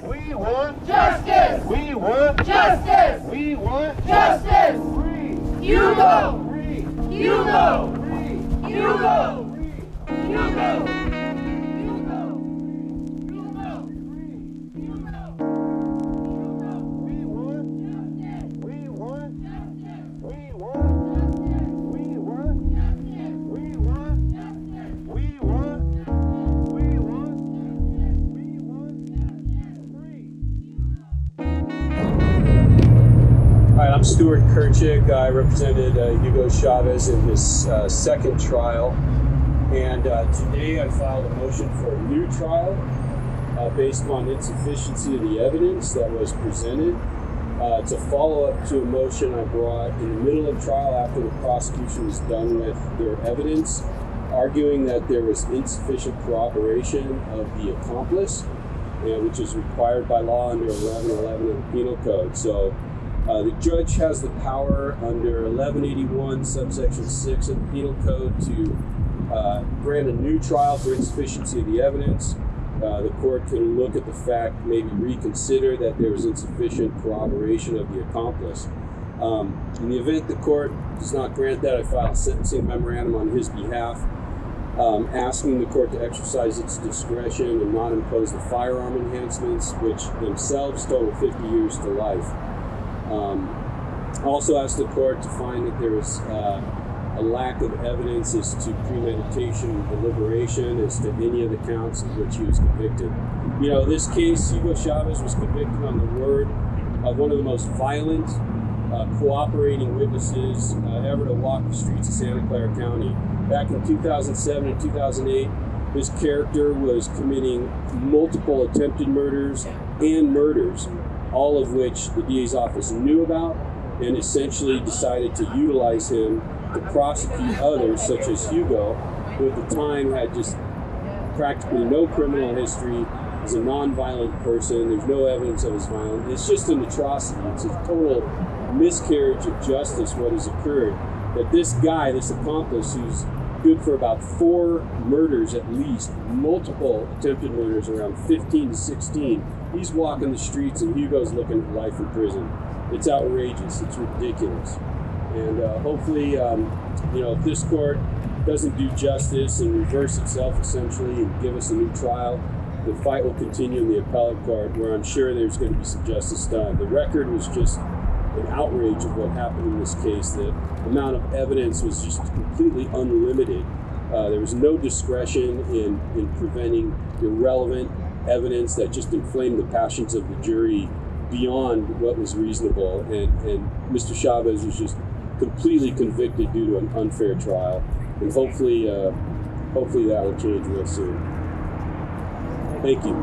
We want justice. We want Justice. We want Justice. free. Hugo. Free. Hugo. Free. Hugo. Free. Hugo. We want We want We want We want We want We want We want free. All right, I'm Stuart Kirchick. I represented Hugo Chavez in his second trial, and today I filed a motion for a new trial based on insufficiency of the evidence that was presented. It's a follow-up to a motion I brought in the middle of trial after the prosecution was done with their evidence, arguing that there was insufficient corroboration of the accomplice, which is required by law under 1111 of the Penal Code. So the judge has the power under 1181 subsection 6 of the Penal Code to grant a new trial for insufficiency of the evidence. The court can look at the fact, maybe reconsider that there was insufficient corroboration of the accomplice. In the event the court does not grant that, I file a sentencing memorandum on his behalf, asking the court to exercise its discretion and not impose the firearm enhancements, which themselves total 50 years to life. Also asked the court to find that there was a lack of evidence as to premeditation and deliberation as to any of the counts of which he was convicted. You know, this case, Hugo Chavez was convicted on the word of one of the most violent, cooperating witnesses ever to walk the streets of Santa Clara County. Back in 2007 and 2008, this character was committing multiple attempted murders and murders, all of which the DA's office knew about and essentially decided to utilize him to prosecute others, such as Hugo, who at the time had just practically no criminal history, is a non-violent person, there's no evidence of his violence. It's just an atrocity. It's a total miscarriage of justice what has occurred. That this guy, this accomplice, who's good for about 4 murders at least, multiple attempted murders, around 15 to 16, he's walking the streets and Hugo's looking at life in prison. It's outrageous. It's ridiculous. And hopefully, if this court doesn't do justice and reverse itself essentially and give us a new trial, the fight will continue in the appellate court, where I'm sure there's going to be some justice done. The record was just an outrage of what happened in this case. The amount of evidence was just completely unlimited. There was no discretion in preventing irrelevant evidence that just inflamed the passions of the jury beyond what was reasonable. And Mr. Chavez was just completely convicted due to an unfair trial. And hopefully that will change real soon. Thank you.